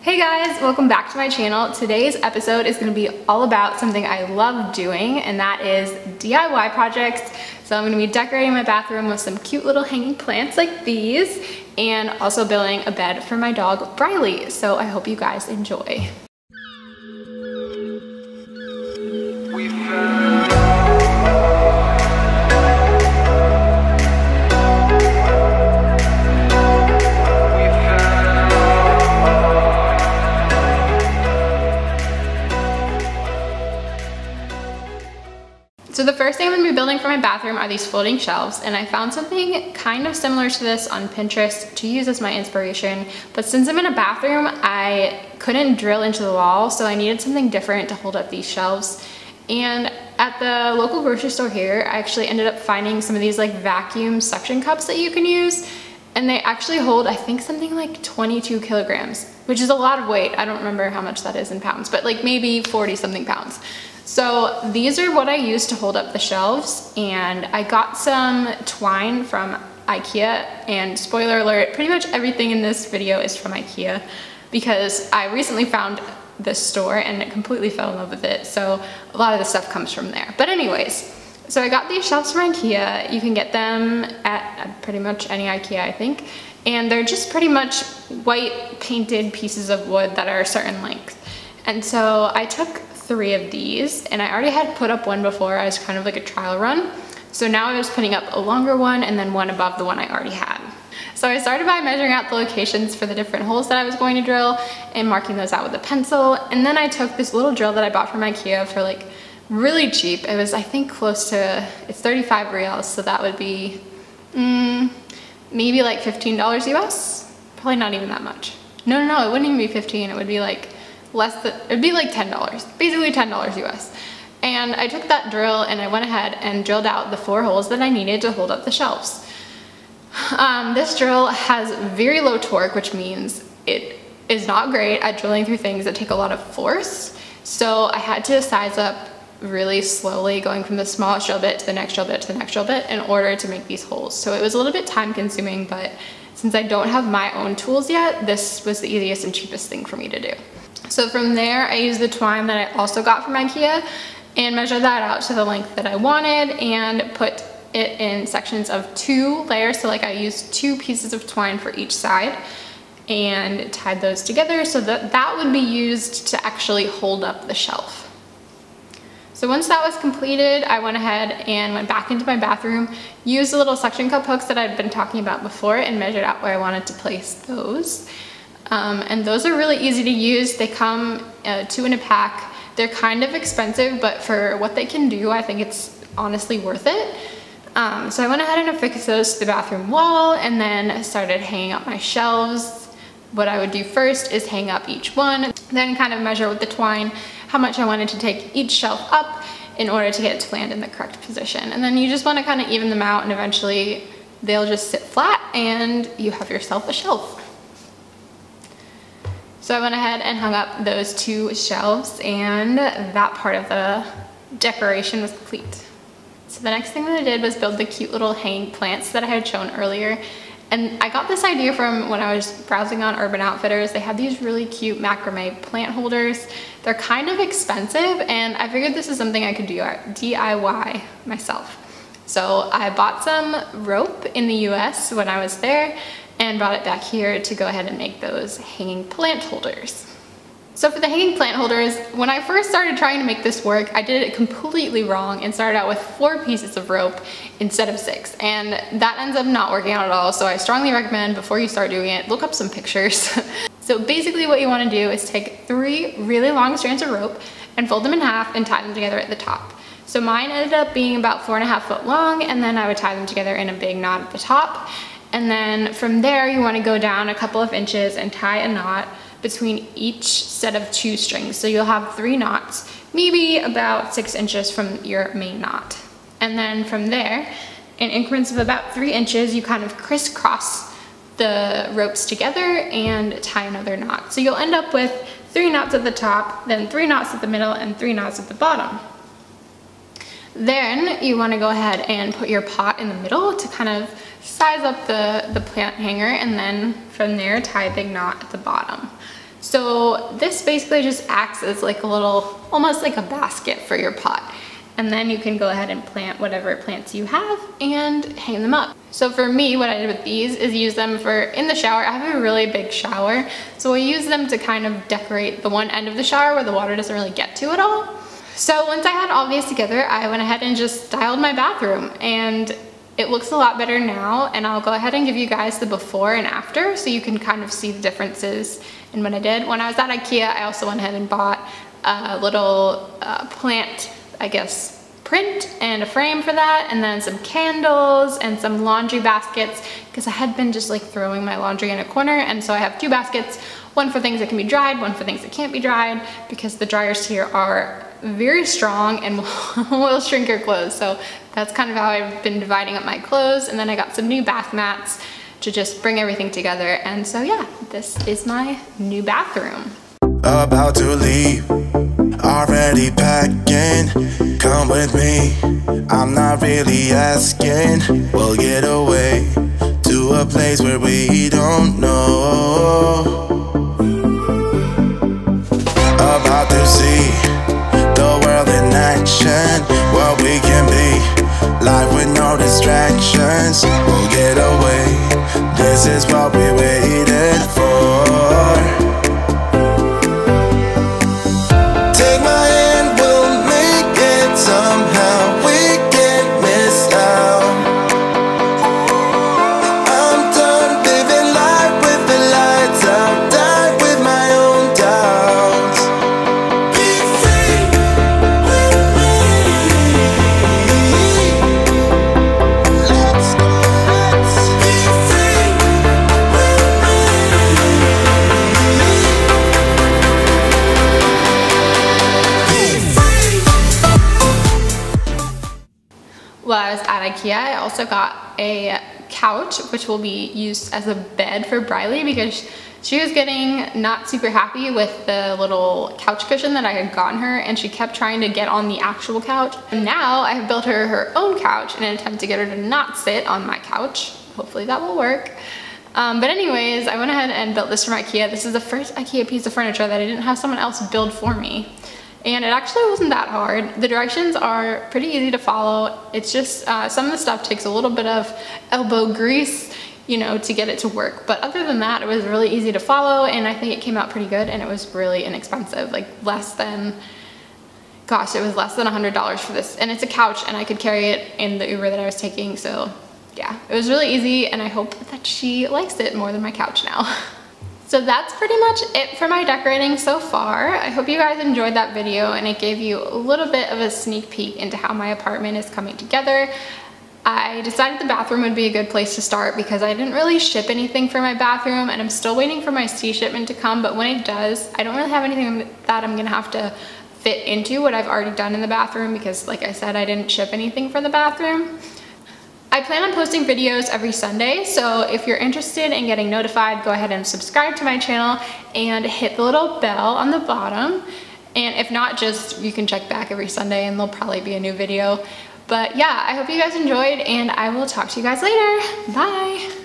Hey guys, welcome back to my channel. Today's episode is going to be all about something I love doing, and that is DIY projects. So I'm going to be decorating my bathroom with some cute little hanging plants like these, and also building a bed for my dog Brylie. So I hope you guys enjoy. So the first thing I'm going to be building for my bathroom are these floating shelves, and I found something kind of similar to this on Pinterest to use as my inspiration, but since I'm in a bathroom, I couldn't drill into the wall, so I needed something different to hold up these shelves. And at the local grocery store here, I actually ended up finding some of these like vacuum suction cups that you can use, and they actually hold, I think, something like 22 kilograms, which is a lot of weight. I don't remember how much that is in pounds, but like maybe 40 something pounds. So these are what I use to hold up the shelves, and I got some twine from IKEA, and spoiler alert, pretty much everything in this video is from IKEA because I recently found this store and completely fell in love with it, so a lot of the stuff comes from there. But anyways, so I got these shelves from IKEA. You can get them at pretty much any IKEA, I think, and they're just pretty much white painted pieces of wood that are a certain length. And so I took 3 of these, and I already had put up one before as kind of like a trial run. So now I was putting up a longer one and then one above the one I already had. So I started by measuring out the locations for the different holes that I was going to drill and marking those out with a pencil. And then I took this little drill that I bought from IKEA for like really cheap. It was, I think, close to, it's 35 reals, so that would be maybe like $15 US. Probably not even that much. No, it wouldn't even be 15. It would be like it'd be like $10, basically $10 US. And I took that drill and I went ahead and drilled out the 4 holes that I needed to hold up the shelves. This drill has very low torque, which means it is not great at drilling through things that take a lot of force. So I had to size up really slowly, going from the smallest drill bit to the next drill bit to the next drill bit in order to make these holes. So it was a little bit time consuming, but since I don't have my own tools yet, this was the easiest and cheapest thing for me to do. So from there, I used the twine that I also got from IKEA and measured that out to the length that I wanted and put it in sections of 2 layers. So like I used 2 pieces of twine for each side and tied those together so that that would be used to actually hold up the shelf. So once that was completed, I went ahead and went back into my bathroom, used the little suction cup hooks that I'd been talking about before, and measured out where I wanted to place those. And those are really easy to use. They come 2 in a pack. They're kind of expensive, but for what they can do, I think it's honestly worth it. So I went ahead and affixed those to the bathroom wall and then started hanging up my shelves. What I would do first is hang up each one, then kind of measure with the twine how much I wanted to take each shelf up in order to get it to land in the correct position. And then you just want to kind of even them out, and eventually they'll just sit flat and you have yourself a shelf. So I went ahead and hung up those 2 shelves, and that part of the decoration was complete. So the next thing that I did was build the cute little hanging plants that I had shown earlier. And I got this idea from when I was browsing on Urban Outfitters. They had these really cute macrame plant holders. They're kind of expensive, and I figured this is something I could do DIY myself. So I bought some rope in the US when I was there and brought it back here to go ahead and make those hanging plant holders. So for the hanging plant holders, when I first started trying to make this work, I did it completely wrong and started out with 4 pieces of rope instead of 6. And that ends up not working out at all, so I strongly recommend before you start doing it, look up some pictures. So basically what you want to do is take 3 really long strands of rope and fold them in half and tie them together at the top. So mine ended up being about 4.5 foot long, and then I would tie them together in a big knot at the top. And then from there, you want to go down a couple of inches and tie a knot between each set of 2 strings. So you'll have 3 knots, maybe about 6 inches from your main knot. And then from there, in increments of about 3 inches, you kind of crisscross the ropes together and tie another knot. So you'll end up with 3 knots at the top, then 3 knots at the middle, and 3 knots at the bottom. Then you want to go ahead and put your pot in the middle to kind of size up the plant hanger, and then from there tie a big knot at the bottom. So this basically just acts as like a little, almost like a basket for your pot. And then you can go ahead and plant whatever plants you have and hang them up. So for me, what I did with these is use them for in the shower. I have a really big shower, so I use them to kind of decorate the one end of the shower where the water doesn't really get to at all. So once I had all these together, I went ahead and just styled my bathroom, and it looks a lot better now. And I'll go ahead and give you guys the before and after so you can kind of see the differences in what I did. When I was at IKEA, I also went ahead and bought a little plant, I guess, print and a frame for that, and then some candles and some laundry baskets, because I had been just like throwing my laundry in a corner. And so I have 2 baskets, one for things that can be dried, one for things that can't be dried, because the dryers here are very strong and will shrink your clothes. So that's kind of how I've been dividing up my clothes. And then I got some new bath mats to just bring everything together. And so yeah, this is my new bathroom. About to leave, already packing. Come with me, I'm not really asking. We'll get away to a place where we don't know. About to see the world in action, what we can be, life with no distractions. We'll get away, this is what we waited for. Take my hand, we'll make it somehow. We can't miss out. I'm done living life with the lights out, die with my own doubts. Be free with me. Let's go, let's be free with me. While I was at IKEA, I also got a couch, which will be used as a bed for Brylie, because she was getting not super happy with the little couch cushion that I had gotten her, and she kept trying to get on the actual couch. And now I have built her her own couch in an attempt to get her to not sit on my couch. Hopefully that will work. But anyways, I went ahead and built this from IKEA. This is the first IKEA piece of furniture that I didn't have someone else build for me. And it actually wasn't that hard. The directions are pretty easy to follow. It's just some of the stuff takes a little bit of elbow grease, you know, to get it to work. But other than that, it was really easy to follow, and I think it came out pretty good, and it was really inexpensive, like less than, gosh, it was less than $100 for this. And it's a couch, and I could carry it in the Uber that I was taking, so yeah, it was really easy, and I hope that she likes it more than my couch now. So that's pretty much it for my decorating so far. I hope you guys enjoyed that video and it gave you a little bit of a sneak peek into how my apartment is coming together. I decided the bathroom would be a good place to start because I didn't really ship anything for my bathroom, and I'm still waiting for my sea shipment to come, but when it does, I don't really have anything that I'm gonna have to fit into what I've already done in the bathroom, because like I said, I didn't ship anything for the bathroom. I plan on posting videos every Sunday, so if you're interested in getting notified, go ahead and subscribe to my channel and hit the little bell on the bottom. And if not, just you can check back every Sunday and there'll probably be a new video. But yeah, I hope you guys enjoyed, and I will talk to you guys later. Bye.